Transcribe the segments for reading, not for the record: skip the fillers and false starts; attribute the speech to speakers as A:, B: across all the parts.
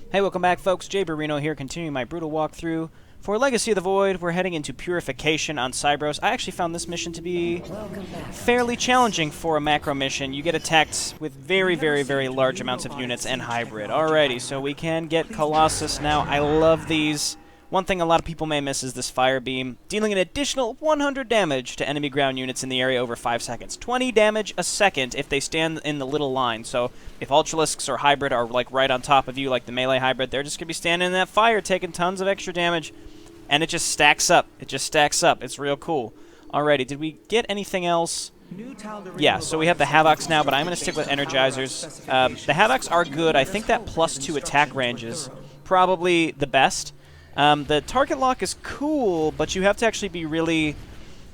A: Hey, welcome back, folks. JayborinoPlays here, continuing my brutal walkthrough. For Legacy of the Void, we're heading into Purification on Cybros. I actually found this mission to be fairly challenging for a macro mission. You get attacked with very large amounts of units and hybrid. Alrighty, so we can get Colossus now. I love these. One thing a lot of people may miss is this fire beam, dealing an additional 100 damage to enemy ground units in the area over 5 seconds. 20 damage a second if they stand in the little line. So if Ultralisks or hybrid are like right on top of you, like the melee hybrid, they're just going to be standing in that fire, taking tons of extra damage. And it just stacks up. It just stacks up. It's real cool. Alrighty, did we get anything else? Yeah, so we have the Havocs now, but I'm going to stick with Energizers. The Havocs are good. I think that +2 attack range is probably the best. The target lock is cool, but you have to actually be really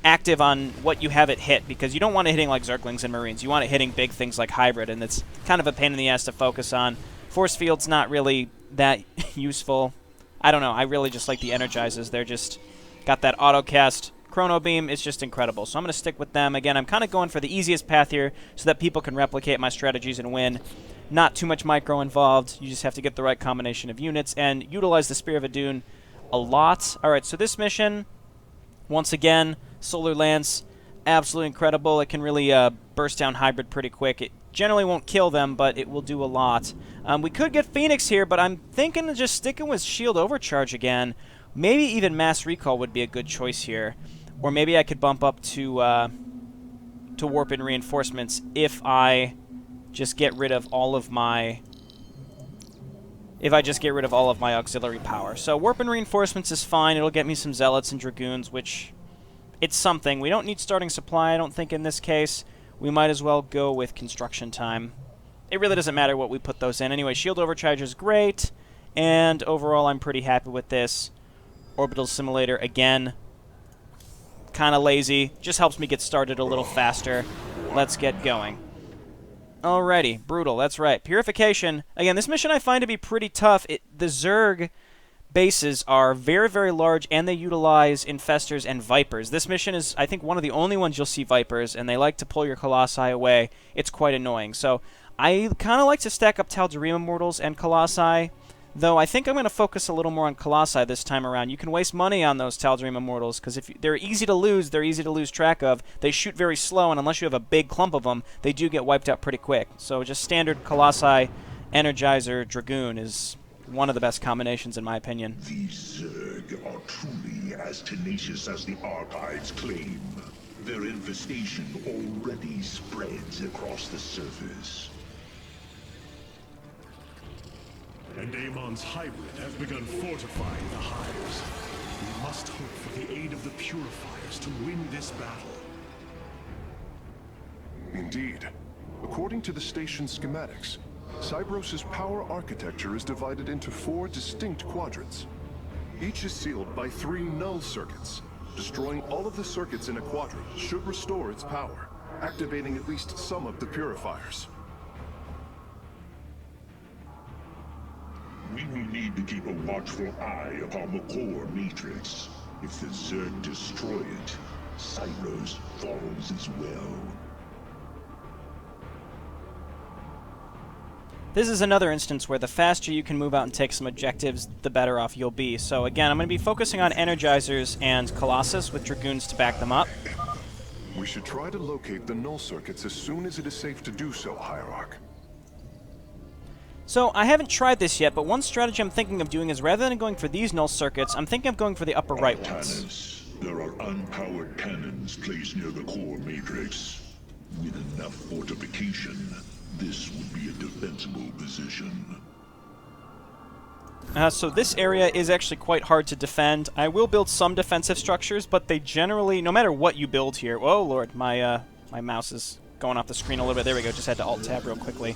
A: active on what you have it hit, because you don't want it hitting like Zerglings and Marines. You want it hitting big things like Hybrid, and it's kind of a pain in the ass to focus on. Force Field's not really that useful. I don't know. I really just like the Energizers. They're just got that auto-cast. Chrono Beam is just incredible, so I'm going to stick with them. Again, I'm kind of going for the easiest path here so that people can replicate my strategies and win. Not too much micro involved. You just have to get the right combination of units and utilize the Spear of Adun a lot. Alright, so this mission, once again, Solar Lance, absolutely incredible. It can really burst down hybrid pretty quick. It generally won't kill them, but it will do a lot. We could get Phoenix here, but I'm thinking of just sticking with Shield Overcharge again. Maybe even Mass Recall would be a good choice here. Or maybe I could bump up to Warp and Reinforcements if I just get rid of all of my auxiliary power. So Warp and Reinforcements is fine. It'll get me some Zealots and Dragoons, which it's something. We don't need starting supply, I don't think, in this case. We might as well go with Construction Time. It really doesn't matter what we put those in. Anyway, Shield Overcharge is great, and overall I'm pretty happy with this. Orbital Simulator, again, kind of lazy. Just helps me get started a little faster. Let's get going. Alrighty, brutal, that's right. Purification. Again, this mission I find to be pretty tough. The Zerg bases are very large, and they utilize Infestors and Vipers. This mission is, I think, one of the only ones you'll see Vipers, and they like to pull your Colossi away. It's quite annoying. So I kind of like to stack up Tal'Darim Immortals and Colossi, though I think I'm going to focus a little more on Colossi this time around. You can waste money on those Tal'Darim Immortals, because if they're easy to lose, they're easy to lose track of. They shoot very slow, and unless you have a big clump of them, they do get wiped out pretty quick. So just standard Colossi, Energizer, Dragoon is one of the best combinations in my opinion.
B: These Zerg are truly as tenacious as the archives claim. Their infestation already spreads across the surface.
C: And Amon's hybrid have begun fortifying the hives. We must hope for the aid of the Purifiers to win this battle.
D: Indeed. According to the station schematics, Cybros' power architecture is divided into 4 distinct quadrants. Each is sealed by 3 null circuits. Destroying all of the circuits in a quadrant should restore its power, activating at least some of the purifiers.
B: We will need to keep a watchful eye upon the core matrix. If the Zerg destroy it, Cybros falls as well.
A: This is another instance where the faster you can move out and take some objectives, the better off you'll be. So again, I'm going to be focusing on Energizers and Colossus with Dragoons to back them up.
D: We should try to locate the null circuits as soon as it is safe to do so, Hierarch.
A: So I haven't tried this yet, but one strategy I'm thinking of doing is rather than going for these null circuits, I'm thinking of going for the upper right ones.
B: There are unpowered cannons placed near the core matrix. With enough fortification, this would be a defensible position.
A: So this area is actually quite hard to defend. I will build some defensive structures, but they generally, no matter what you build here... Oh, Lord, my mouse is going off the screen a little bit. There we go, just had to Alt-Tab real quickly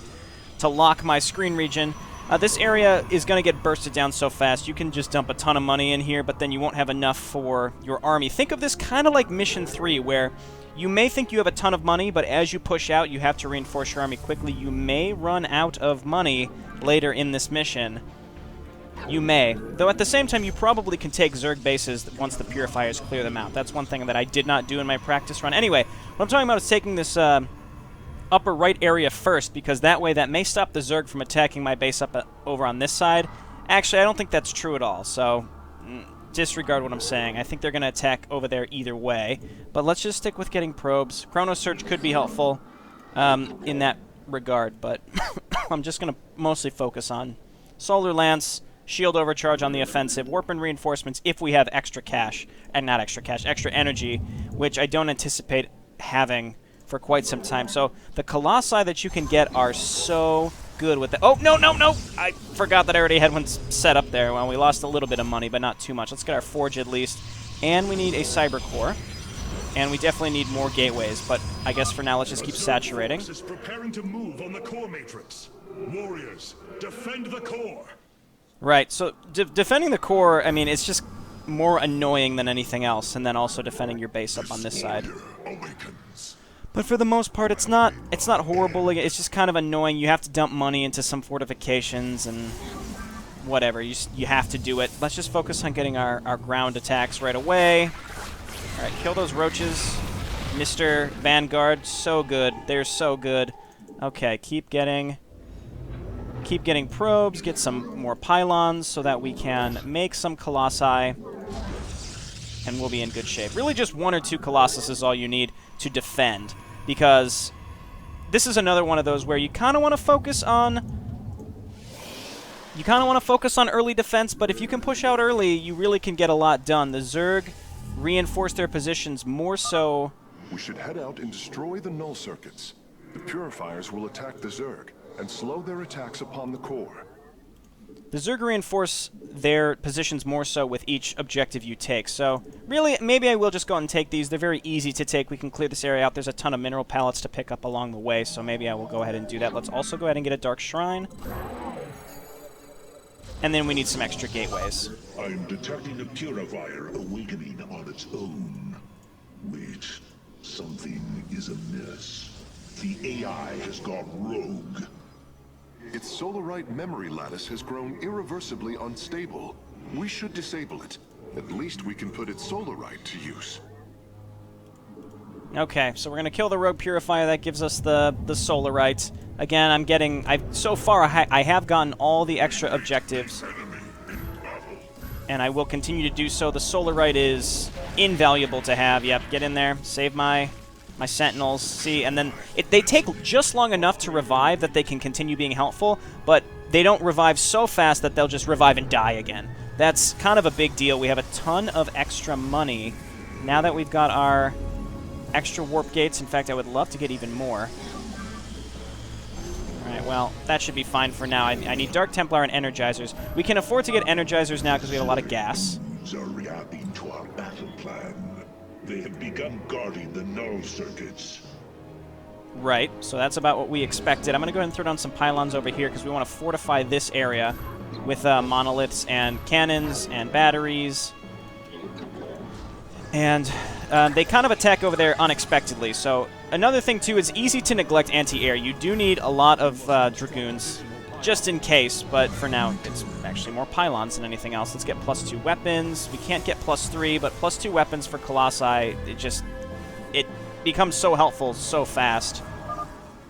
A: to lock my screen region. This area is going to get bursted down so fast. You can just dump a ton of money in here, but then you won't have enough for your army. Think of this kind of like Mission 3, where you may think you have a ton of money, but as you push out, you have to reinforce your army quickly. You may run out of money later in this mission. You may. Though at the same time, you probably can take Zerg bases once the Purifiers clear them out. That's one thing that I did not do in my practice run. Anyway, what I'm talking about is taking this upper right area first, because that way that may stop the Zerg from attacking my base up over on this side. Actually, I don't think that's true at all, so disregard what I'm saying. I think they're going to attack over there either way, but let's just stick with getting probes. Chrono Surge could be helpful in that regard, but I'm just going to mostly focus on Solar Lance, Shield Overcharge on the offensive, Warp and Reinforcements if we have extra cash, and not extra cash, extra energy, which I don't anticipate having for quite some time. So the Colossi that you can get are so good with the... Oh, no, no, no! I forgot that I already had one set up there. Well, we lost a little bit of money, but not too much. Let's get our Forge at least. And we need a Cyber Core. And we definitely need more gateways, but I guess for now let's just keep saturating.
C: Is preparing to move on the core matrix. Warriors, defend the core.
A: Right, so defending the core, I mean, it's just more annoying than anything else, and then also defending your base up on this side. But for the most part, it's not horrible. It's just kind of annoying. You have to dump money into some fortifications and whatever. You have to do it. Let's just focus on getting our ground attacks right away. All right, kill those roaches. Mr. Vanguard, so good. They're so good. Okay, keep getting probes, get some more pylons so that we can make some colossi, and we'll be in good shape. Really just 1 or 2 colossus is all you need to defend, because this is another one of those where you kind of want to focus on early defense, but if you can push out early, you really can get a lot done. The Zerg reinforce their positions more so.
D: We should head out and destroy the null circuits. The purifiers will attack the Zerg and slow their attacks upon the core.
A: The Zerg reinforce their positions more so with each objective you take. So, really, maybe I will just go out and take these. They're very easy to take. We can clear this area out. There's a ton of mineral pallets to pick up along the way, so maybe I will go ahead and do that. Let's also go ahead and get a Dark Shrine. And then we need some extra gateways.
B: I'm detecting a purifier awakening on its own. Wait, something is amiss. The AI has gone rogue.
D: Its Solarite memory lattice has grown irreversibly unstable. We should disable it. At least we can put its Solarite to use.
A: Okay, so we're going to kill the rogue purifier. That gives us the Solarite. Again, so far I have gotten all the extra objectives, and I will continue to do so. The Solarite is invaluable to have. Yep, get in there, save my sentinels. See, and then they take just long enough to revive that they can continue being helpful, but they don't revive so fast that they'll just revive and die again. That's kind of a big deal. We have a ton of extra money now that we've got our extra warp gates. In fact, I would love to get even more. Alright, well, that should be fine for now. I need Dark Templar and Energizers. We can afford to get Energizers now because we have a lot of gas.
B: Are reacting to our battle plan. They have begun guarding the null circuits.
A: Right, so that's about what we expected. I'm going to go ahead and throw down some pylons over here because we want to fortify this area with monoliths and cannons and batteries. And they kind of attack over there unexpectedly. So another thing, too, is easy to neglect anti-air. You do need a lot of Dragoons, just in case, but for now, it's actually more pylons than anything else. Let's get +2 weapons. We can't get +3, but +2 weapons for Colossi, it becomes so helpful so fast.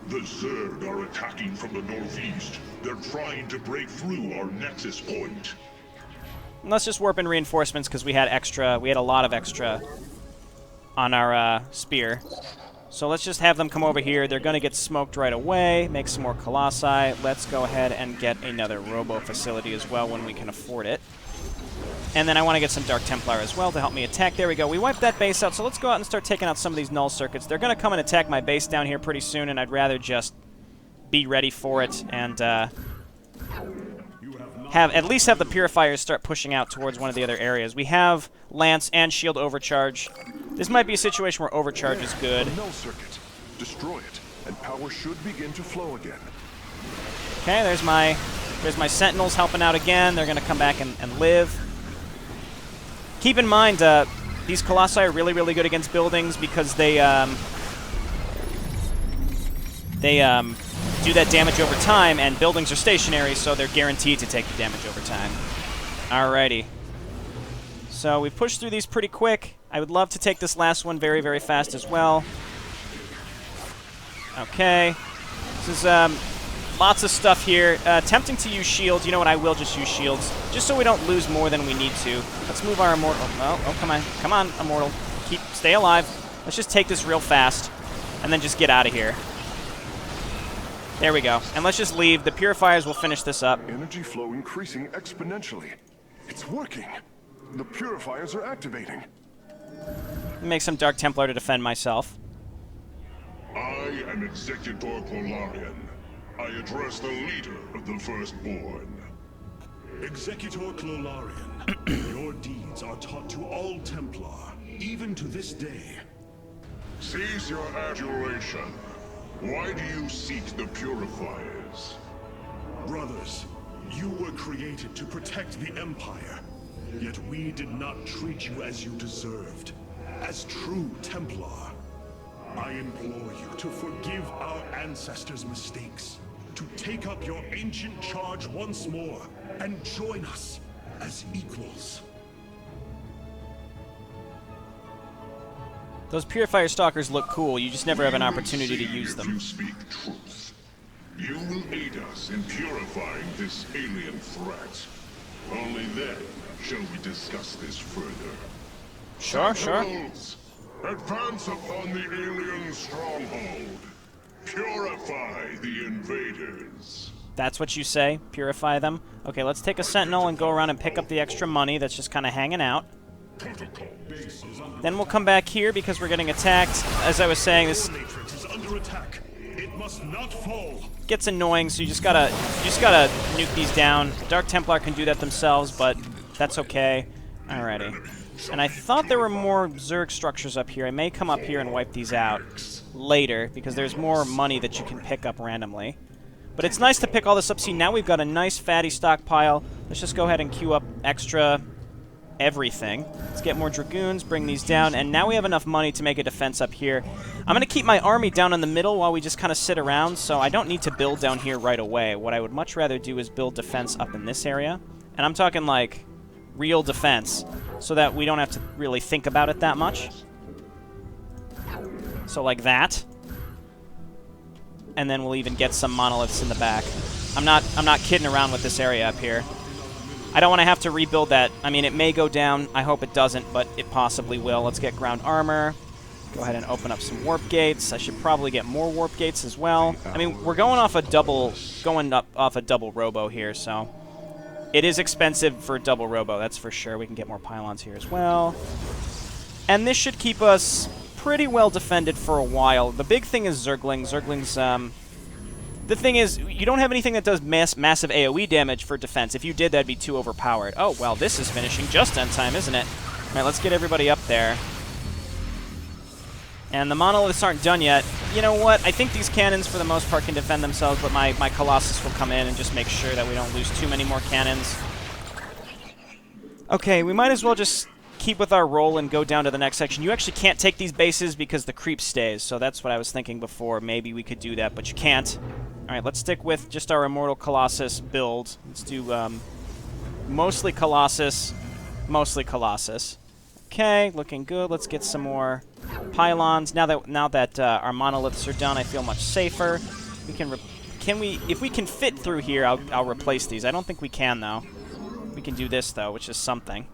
B: The Zerg are attacking from the northeast. They're trying to break through our nexus point.
A: Let's just warp in reinforcements because we had a lot of extra on our spear. So let's just have them come over here. They're going to get smoked right away, make some more Colossi. Let's go ahead and get another Robo facility as well when we can afford it. And then I want to get some Dark Templar as well to help me attack. There we go. We wiped that base out, so let's go out and start taking out some of these null circuits. They're going to come and attack my base down here pretty soon, and I'd rather just be ready for it and at least have the Purifiers start pushing out towards one of the other areas. We have Lance and Shield Overcharge. This might be a situation where Overcharge is good.
D: Null circuit. Destroy it, and power should begin to flow again.
A: Okay, there's my Sentinels helping out again. They're going to come back and live. Keep in mind, these Colossi are really, really good against buildings because they do that damage over time, and buildings are stationary, so they're guaranteed to take the damage over time. Alrighty. So we've pushed through these pretty quick. I would love to take this last one very, very fast as well. Okay. This is Lots of stuff here. Tempting to use shields. You know what? I will just use shields, just so we don't lose more than we need to. Let's move our immortal. Oh, come on. Come on, immortal. Stay alive. Let's just take this real fast, and then just get out of here. There we go. And let's just leave. The purifiers will finish this up.
D: Energy flow increasing exponentially. It's working. The purifiers are activating.
A: Make some Dark Templar to defend myself.
B: I am Executor Polarian. I address the leader of the Firstborn.
C: Executor Clolarian, your deeds are taught to all Templar, even to this day.
B: Cease your adulation. Why do you seek the Purifiers?
C: Brothers, you were created to protect the Empire, yet we did not treat you as you deserved, as true Templar. I implore you to forgive our ancestors' mistakes, to take up your ancient charge once more, and join us as equals.
A: Those Purifier Stalkers look cool, you just never have an opportunity to use them.
B: You speak truth. You will aid us in purifying this alien threat. Only then shall we discuss this further.
A: Sure.
B: Sentinels, advance upon the alien stronghold. Purify the invaders.
A: That's what you say? Purify them? Okay, let's take a Sentinel and go around and pick up the extra money that's just kind of hanging out. Then we'll come back here because we're getting attacked. As I was saying, this
C: Matrix is under attack. It must not fall.
A: gets annoying, so you just gotta nuke these down. Dark Templar can do that themselves, but that's okay. Alrighty. And I thought there were more Zerg structures up here. I may come up here and wipe these out later, because there's more money that you can pick up randomly. But it's nice to pick all this up. See, now we've got a nice fatty stockpile. Let's just go ahead and queue up extra everything. Let's get more Dragoons, bring these down, and now we have enough money to make a defense up here. I'm going to keep my army down in the middle while we just kind of sit around, so I don't need to build down here right away. What I would much rather do is build defense up in this area. And I'm talking, like, real defense, so that we don't have to really think about it that much. So like that. And then we'll even get some monoliths in the back. I'm not kidding around with this area up here. I don't want to have to rebuild that. I mean, it may go down. I hope it doesn't, but it possibly will. Let's get ground armor. Go ahead and open up some warp gates. I should probably get more warp gates as well. I mean, we're going off a double robo here, so it is expensive for double robo, that's for sure. We can get more pylons here as well. And this should keep us pretty well defended for a while. The big thing is Zergling. Zergling's, the thing is, you don't have anything that does massive AoE damage for defense. If you did, that'd be too overpowered. Oh, well, this is finishing just on time, isn't it? All right, let's get everybody up there. And the monoliths aren't done yet. You know what? I think these cannons, for the most part, can defend themselves, but my Colossus will come in and just make sure that we don't lose too many more cannons. Okay, we might as well just keep with our roll and go down to the next section. You actually can't take these bases because the creep stays, so that's what I was thinking before. Maybe we could do that, but you can't. All right, let's stick with just our Immortal Colossus build. Let's do mostly Colossus, mostly Colossus. Okay, looking good. Let's get some more pylons. Now that our monoliths are done, I feel much safer. We can if we can fit through here, I'll replace these. I don't think we can though. We can do this though, which is something.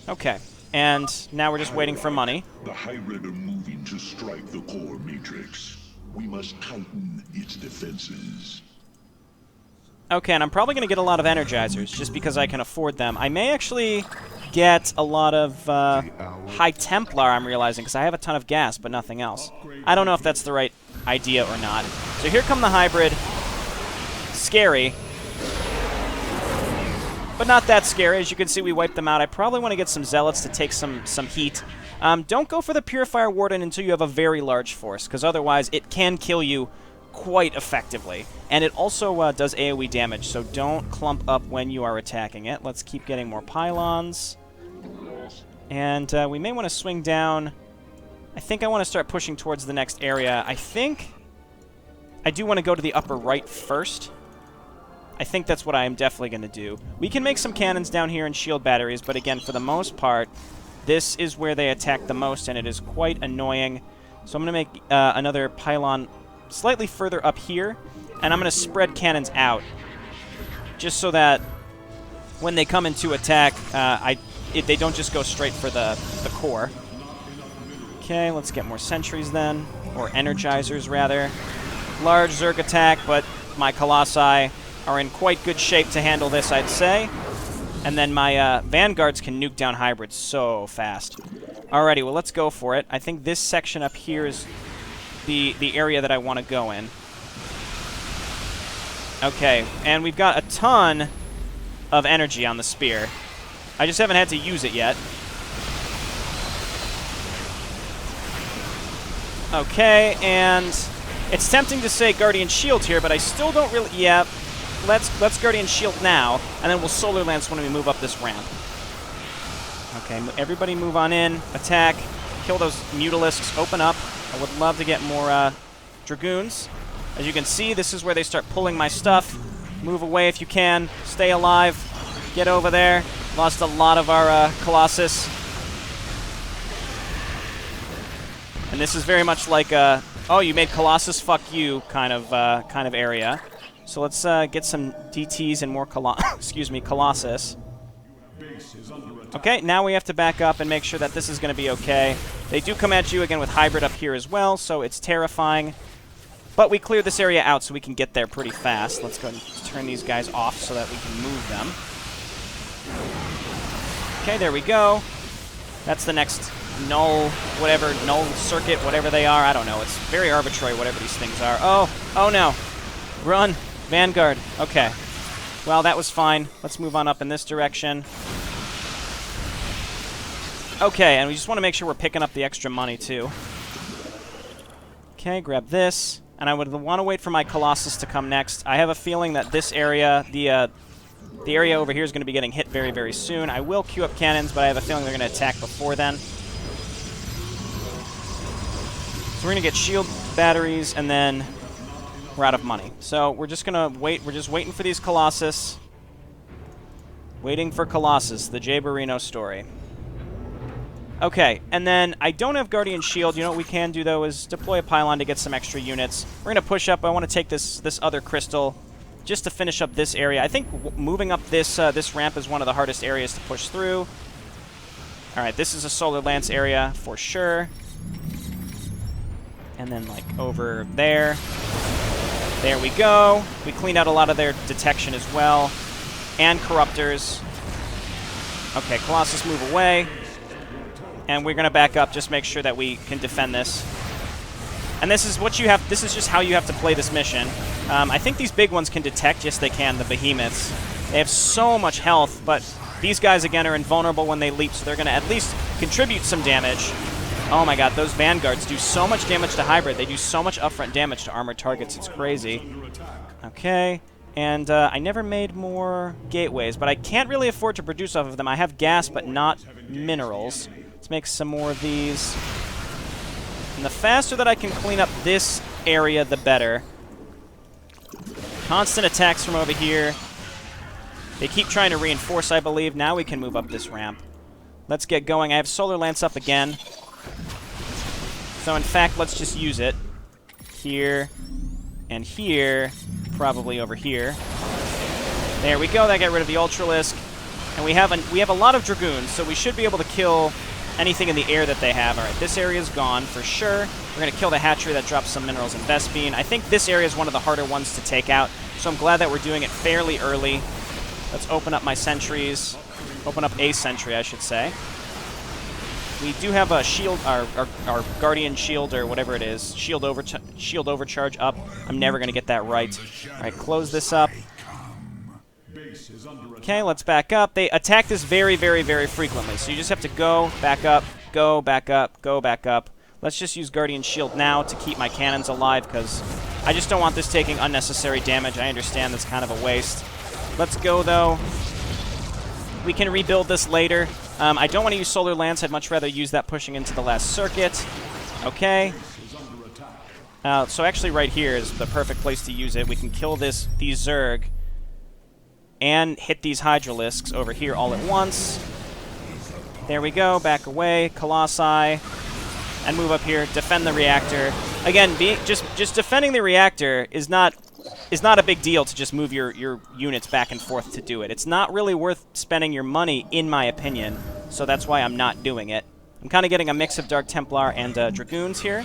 A: Okay, and now we're just waiting for money.
B: The hybrid are moving to strike the core matrix. We must tighten its defenses.
A: Okay, and I'm probably going to get a lot of Energizers, just because I can afford them. I may actually get a lot of High Templar, I'm realizing, because I have a ton of gas, but nothing else. I don't know if that's the right idea or not. So here come the hybrid. Scary. But not that scary. As you can see, we wiped them out. I probably want to get some Zealots to take some heat. Don't go for the Purifier Warden until you have a very large force, because otherwise it can kill you quite effectively. And it also does AoE damage, so don't clump up when you are attacking it. Let's keep getting more pylons. And we may want to swing down. I think I want to start pushing towards the next area. I think I do want to go to the upper right first. I think that's what I am definitely going to do. We can make some cannons down here and shield batteries, but again, for the most part, this is where they attack the most, and it is quite annoying. So I'm going to make another pylon slightly further up here, and I'm going to spread cannons out, just so that when they come into attack, they don't just go straight for the core. Okay, let's get more sentries then, or energizers rather. Large Zerg attack, but my Colossi are in quite good shape to handle this, I'd say. And then my Vanguards can nuke down hybrids so fast. Alrighty, well, let's go for it. I think this section up here is the area that I want to go in. Okay, and we've got a ton of energy on the spear. I just haven't had to use it yet. Okay, and it's tempting to say Guardian Shield here, but I still don't really... Yeah, let's Guardian Shield now, and then we'll Solar Lance when we move up this ramp. Okay, everybody move on in, attack, kill those Mutalisks, open up. I would love to get more Dragoons. As you can see, this is where they start pulling my stuff. Move away if you can, stay alive, get over there. Lost a lot of our Colossus. And this is very much like a, oh, you made Colossus, fuck you kind of area. So let's get some DTs and more Colossus. Okay, now we have to back up and make sure that this is going to be okay. They do come at you again with Hybrid up here as well, so it's terrifying. But we cleared this area out so we can get there pretty fast. Let's go and turn these guys off so that we can move them. Okay, there we go. That's the next null, whatever, null circuit, whatever they are. I don't know. It's very arbitrary, whatever these things are. Oh no. Run. Vanguard. Okay. Well, that was fine. Let's move on up in this direction. Okay, and we just want to make sure we're picking up the extra money, too. Okay, grab this. And I would want to wait for my Colossus to come next. I have a feeling that this area, the area over here is going to be getting hit very, very soon. I will queue up cannons, but I have a feeling they're going to attack before then. So we're going to get shield batteries, and then we're out of money. So we're just going to wait. We're just waiting for these Colossus. Waiting for Colossus, the Jayborino story. Okay, and then I don't have Guardian Shield. You know what we can do, though, is deploy a pylon to get some extra units. We're going to push up. I want to take this other crystal just to finish up this area. I think moving up this ramp is one of the hardest areas to push through. All right, this is a Solar Lance area for sure. And then, like, over there. There we go. We cleaned out a lot of their detection as well. And Corruptors. Okay, Colossus, move away. And we're going to back up, just make sure that we can defend this. And this is what you have. This is just how you have to play this mission. I think these big ones can detect. Yes, they can, the Behemoths. They have so much health, but these guys, again, are invulnerable when they leap, so they're going to at least contribute some damage. Oh my god, those Vanguards do so much damage to Hybrid. They do so much upfront damage to armored targets. It's crazy. Okay. And I never made more gateways, but I can't really afford to produce off of them. I have gas, but not minerals. Let's make some more of these. And the faster that I can clean up this area, the better. Constant attacks from over here. They keep trying to reinforce, I believe. Now we can move up this ramp. Let's get going. I have Solar Lance up again. So, in fact, let's just use it. Here and here. Probably over here. There we go. That got rid of the Ultralisk. And we have a lot of Dragoons, so we should be able to kill anything in the air that they have. All right, this area is gone for sure. We're going to kill the hatchery that drops some minerals and Vespene. I think this area is one of the harder ones to take out, so I'm glad that we're doing it fairly early. Let's open up my sentries. Open up a sentry, I should say. We do have a shield, our Guardian Shield, or whatever it is. Shield overcharge up. I'm never going to get that right. All right, close this up. Okay, let's back up. They attack this very, very, very frequently, so you just have to go, back up, go, back up, go, back up. Let's just use Guardian Shield now to keep my cannons alive, because I just don't want this taking unnecessary damage. I understand that's kind of a waste. Let's go, though. We can rebuild this later. I don't want to use Solar Lance. I'd much rather use that pushing into the last circuit. Okay. So actually right here is the perfect place to use it. We can kill these Zerg and hit these Hydralisks over here all at once. There we go. Back away. Colossi. And move up here. Defend the reactor. Again, just defending the reactor is not a big deal to just move your units back and forth to do it. It's not really worth spending your money, in my opinion, so that's why I'm not doing it. I'm kind of getting a mix of Dark Templar and Dragoons here.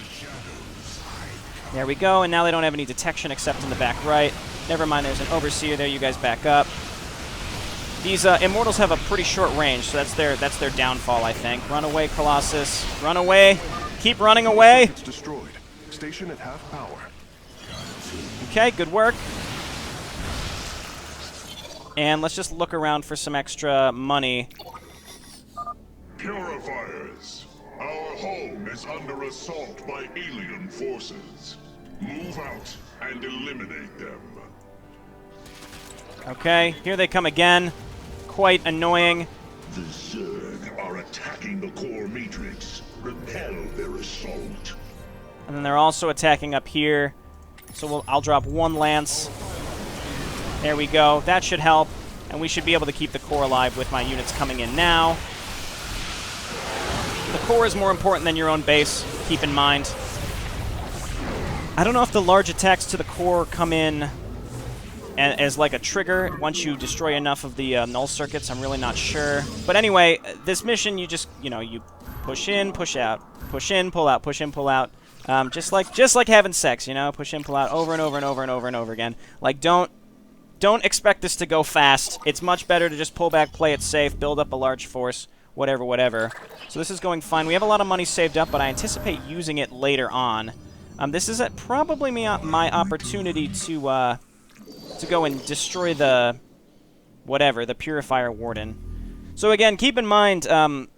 A: There we go, and now they don't have any detection except in the back right. Never mind, there's an Overseer there. You guys back up. These Immortals have a pretty short range, so that's their downfall, I think. Run away, Colossus. Run away. Keep running away.
D: It's destroyed. Station at half power.
A: Okay, good work. And let's just look around for some extra money.
B: Purifiers, our home is under assault by alien forces. Move out and eliminate them.
A: Okay, here they come again. Quite annoying.
B: The Zerg are attacking the core matrix. Repel their assault.
A: And then they're also attacking up here. So I'll drop one lance. There we go. That should help. And we should be able to keep the core alive with my units coming in now. The core is more important than your own base, keep in mind. I don't know if the large attacks to the core come in as like a trigger once you destroy enough of the null circuits. I'm really not sure. But anyway, this mission, you just, you push in, push out. Push in, pull out, push in, pull out. Just like having sex, push in, pull out over and over and over and over and over again. Like, don't expect this to go fast. It's much better to just pull back, play it safe, build up a large force, whatever, whatever. So this is going fine. We have a lot of money saved up, but I anticipate using it later on. This is probably my opportunity to go and destroy the Purifier Warden. So again, keep in mind,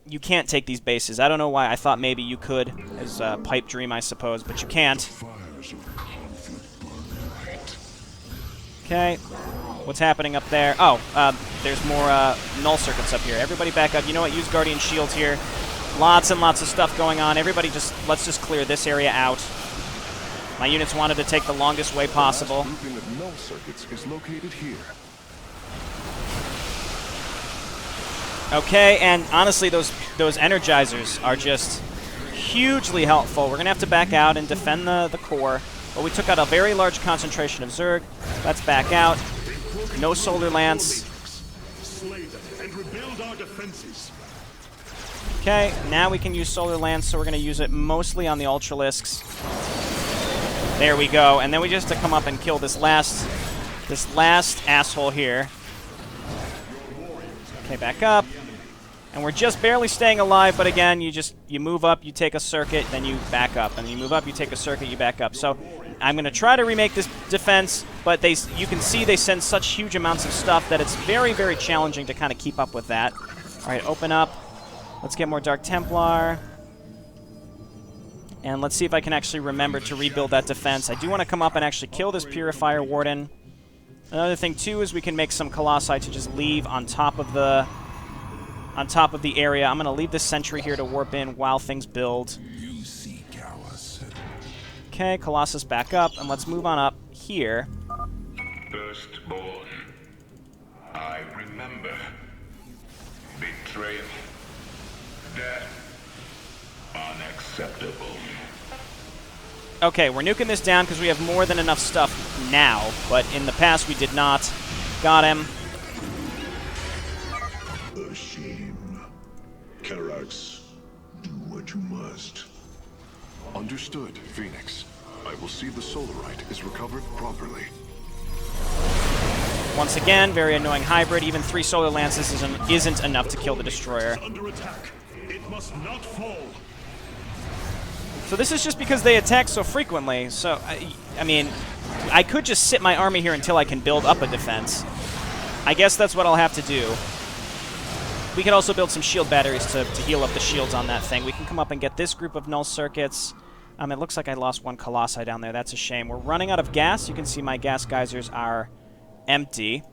A: you can't take these bases. I don't know why. I thought maybe you could, as a pipe dream, I suppose, but you can't. Okay, what's happening up there? Oh, there's more null circuits up here. Everybody back up. You know what? Use Guardian Shield here. Lots and lots of stuff going on. Everybody let's just clear this area out. My units wanted to take the longest way possible.
D: The last grouping of null circuits is located here.
A: Okay, and honestly, those energizers are just hugely helpful. We're going to have to back out and defend the core. But we took out a very large concentration of Zerg. Let's back out. No Solar Lance.
C: Slay them and rebuild our defenses.
A: Okay, now we can use Solar Lance, so we're going to use it mostly on the Ultralisks. There we go. And then we just have to come up and kill this last asshole here. Okay, back up. And we're just barely staying alive, but again, you move up, you take a circuit, then you back up. And you move up, you take a circuit, you back up. So I'm going to try to remake this defense, but you can see they send such huge amounts of stuff that it's very, very challenging to kind of keep up with that. All right, open up. Let's get more Dark Templar. And let's see if I can actually remember to rebuild that defense. I do want to come up and actually kill this Purifier Warden. Another thing, too, is we can make some Colossi to just leave on top of the area. I'm going to leave this sentry here to warp in while things build. Okay, Colossus back up, and let's move on up here.
B: Firstborn, I remember. Betrayal. Death. Unacceptable.
A: Okay, we're nuking this down because we have more than enough stuff now, but in the past we did not. Got him.
B: A shame. Karax, do what you must.
D: Understood, Phoenix. I will see the Solarite is recovered properly.
A: Once again, very annoying hybrid. Even 3 Solar Lances isn't enough to kill the Destroyer.
C: Under attack. It must not fall.
A: So this is just because they attack so frequently. So, I mean, I could just sit my army here until I can build up a defense. I guess that's what I'll have to do. We can also build some shield batteries to heal up the shields on that thing. We can come up and get this group of null circuits. It looks like I lost one Colossi down there. That's a shame. We're running out of gas. You can see my gas geysers are empty.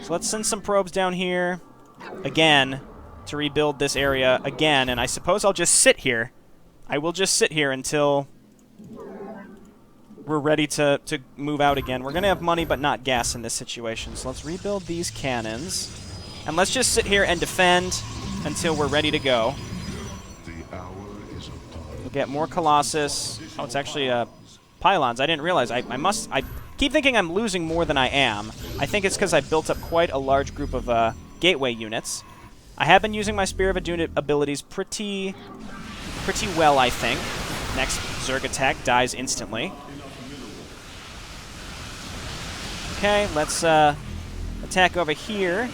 A: So let's send some probes down here again to rebuild this area again. And I suppose I'll just sit here. I will just sit here until we're ready to move out again. We're going to have money but not gas in this situation. So let's rebuild these cannons. And let's just sit here and defend until we're ready to go.
D: The hour is upon
A: We'll get more Colossus. Oh, it's actually pylons. I didn't realize. I keep thinking I'm losing more than I am. I think it's because I built up quite a large group of gateway units. I have been using my Spear of Adun abilities pretty well, I think. Next Zerg attack dies instantly. Okay, let's attack over here.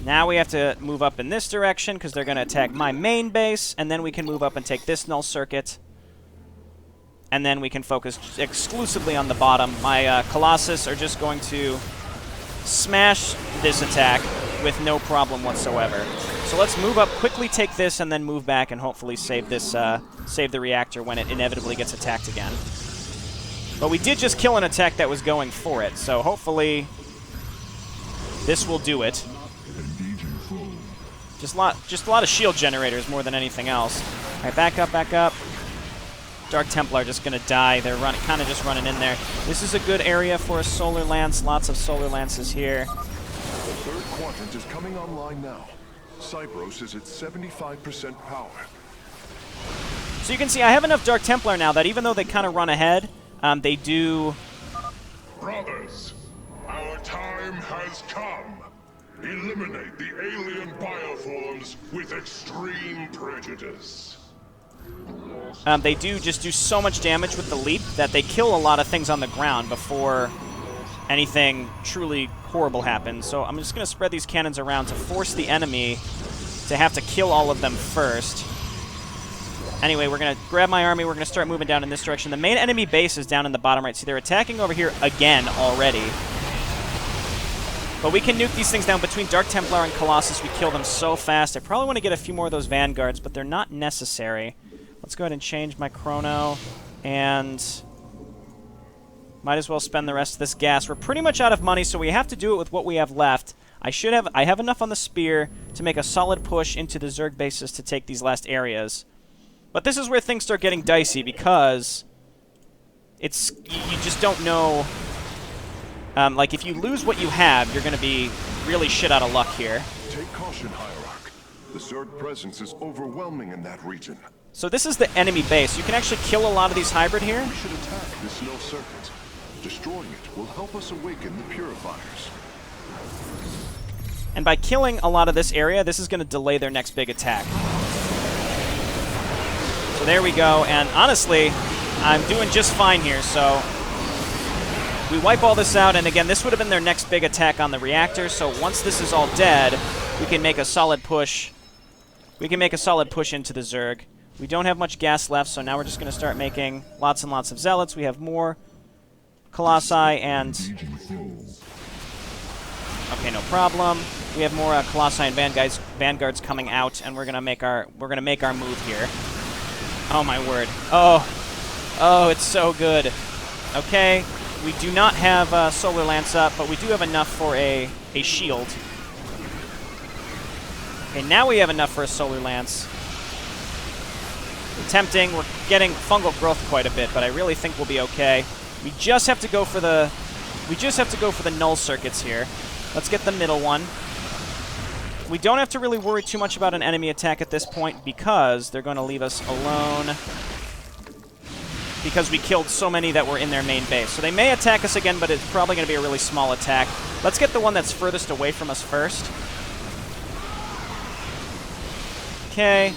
A: Now we have to move up in this direction because they're going to attack my main base, and then we can move up and take this null circuit. And then we can focus exclusively on the bottom. My Colossus are just going to smash this attack with no problem whatsoever. So let's move up, quickly take this, and then move back and hopefully save this, save the reactor when it inevitably gets attacked again. But we did just kill an attack that was going for it, so hopefully this will do it. Just a lot of shield generators more than anything else. All right, back up, back up. Dark Templar just going to die. They're kind of just running in there. This is a good area for a Solar Lance. Lots of Solar Lances here.
D: The third quadrant is coming online now. Cybros is at 75% power.
A: So you can see I have enough Dark Templar now that even though they kind of run ahead, they do...
B: Brothers, our time has come. Eliminate the alien bioforms with extreme prejudice.
A: They do just do so much damage with the leap that they kill a lot of things on the ground before anything truly horrible happens. So I'm just going to spread these cannons around to force the enemy to have to kill all of them first. Anyway, we're going to grab my army. We're going to start moving down in this direction. The main enemy base is down in the bottom right. See, they're attacking over here again already. But we can nuke these things down. Between Dark Templar and Colossus, we kill them so fast. I probably want to get a few more of those Vanguards, but they're not necessary. Let's go ahead and change my chrono, and might as well spend the rest of this gas. We're pretty much out of money, so we have to do it with what we have left. I have enough on the Spear to make a solid push into the Zerg bases to take these last areas. But this is where things start getting dicey, because you just don't know. Like, if you lose what you have, you're going to be really shit out of luck here.
D: Take caution, Hierarch. The Zerg presence is overwhelming in that region.
A: So this is the enemy base. You can actually kill a lot of these hybrid here.
D: We should attack this null circuit. Destroying it will help us awaken the Purifiers.
A: And by killing a lot of this area, this is going to delay their next big attack. So there we go. And honestly, I'm doing just fine here, so... we wipe all this out, and again, this would have been their next big attack on the reactor, so once this is all dead, we can make a solid push. We can make a solid push into the Zerg. We don't have much gas left, so now we're just going to start making lots and lots of Zealots. We have more Colossi and... okay, no problem. We have more Colossi and Vanguards coming out, and we're going to make our move here. Oh my word. Oh, it's so good. Okay. We do not have Solar Lance up, but we do have enough for a shield. Okay, now we have enough for a Solar Lance. Tempting. We're getting fungal growth quite a bit, but I really think we'll be okay. We just have to go for the null circuits here. Let's get the middle one. We don't have to really worry too much about an enemy attack at this point because they're going to leave us alone. Because we killed so many that were in their main base. So they may attack us again, but it's probably going to be a really small attack. Let's get the one that's furthest away from us first. Okay.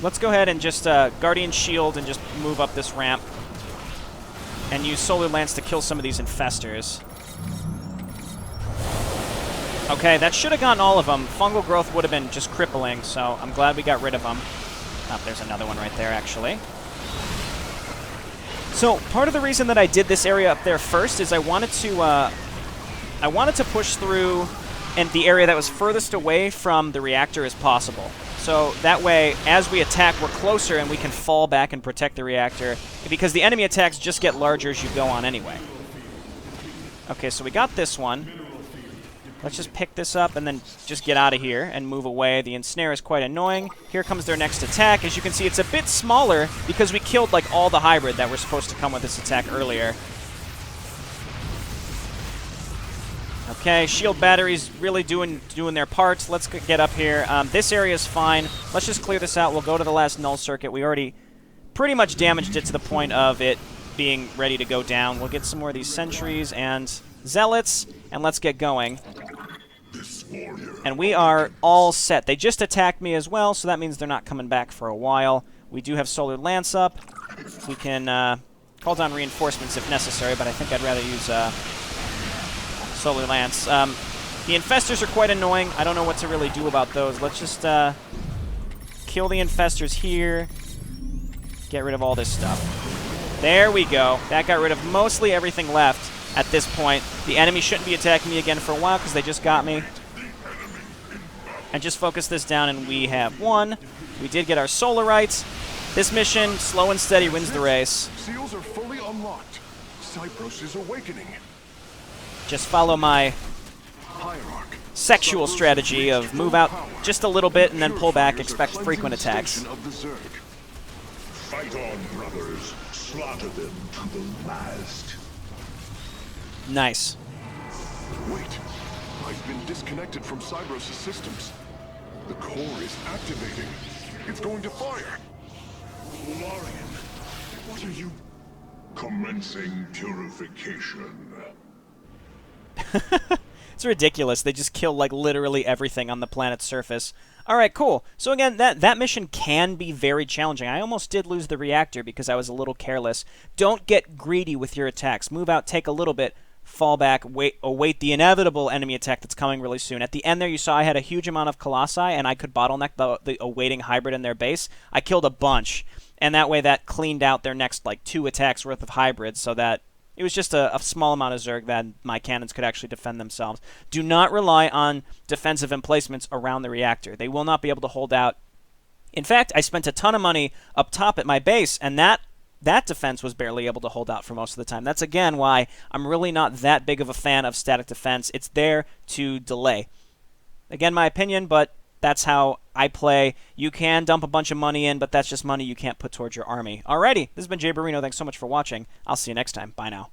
A: Let's go ahead and just Guardian Shield and just move up this ramp. And use Solar Lance to kill some of these infestors. Okay, that should have gotten all of them. Fungal growth would have been just crippling, so I'm glad we got rid of them. Oh, there's another one right there, actually. So part of the reason that I did this area up there first is I wanted to push through and the area that was furthest away from the reactor as possible. So that way, as we attack, we're closer and we can fall back and protect the reactor, because the enemy attacks just get larger as you go on anyway. Okay, so we got this one. Let's just pick this up and then just get out of here and move away. The ensnare is quite annoying. Here comes their next attack. As you can see, it's a bit smaller because we killed like all the hybrid that were supposed to come with this attack earlier. Okay, shield batteries really doing their parts. Let's get up here. This area is fine. Let's just clear this out. We'll go to the last null circuit. We already pretty much damaged it to the point of it being ready to go down. We'll get some more of these sentries and zealots, and let's get going. And we are all set. They just attacked me as well, so that means they're not coming back for a while. We do have Solar Lance up. We can call down reinforcements if necessary, but I think I'd rather use Solar Lance. The infestors are quite annoying. I don't know what to really do about those. Let's just kill the infestors here. Get rid of all this stuff. There we go. That got rid of mostly everything left at this point. The enemy shouldn't be attacking me again for a while because they just got me. And just focus this down, and we have won. We did get our Solarites. This mission, slow and steady, wins the race.
D: Seals are fully unlocked. Cybros is awakening.
A: Just follow my
D: Hierarch.
A: sexual strategy of move out just a little bit and then pull back, expect frequent attacks.
D: Of the Zerg.
B: Fight on, brothers. Slaughter them to the last.
A: Nice.
D: Wait. I've been disconnected from Cybros' systems. The core is activating. It's going to fire.
C: Larian, what are you...
B: Commencing purification.
A: It's ridiculous. They just kill, like, literally everything on the planet's surface. Alright, cool. So again, that mission can be very challenging. I almost did lose the reactor because I was a little careless. Don't get greedy with your attacks. Move out, take a little bit, fall back, await the inevitable enemy attack that's coming really soon. At the end there, you saw I had a huge amount of Colossi, and I could bottleneck the awaiting hybrid in their base. I killed a bunch, and that way that cleaned out their next, like, 2 attacks worth of hybrids, so that it was just a small amount of Zerg that my cannons could actually defend themselves. Do not rely on defensive emplacements around the reactor. They will not be able to hold out. In fact, I spent a ton of money up top at my base, and that defense was barely able to hold out for most of the time. That's, again, why I'm really not that big of a fan of static defense. It's there to delay. Again, my opinion, but that's how I play. You can dump a bunch of money in, but that's just money you can't put towards your army. Alrighty, this has been JayborinoPlays. Thanks so much for watching. I'll see you next time. Bye now.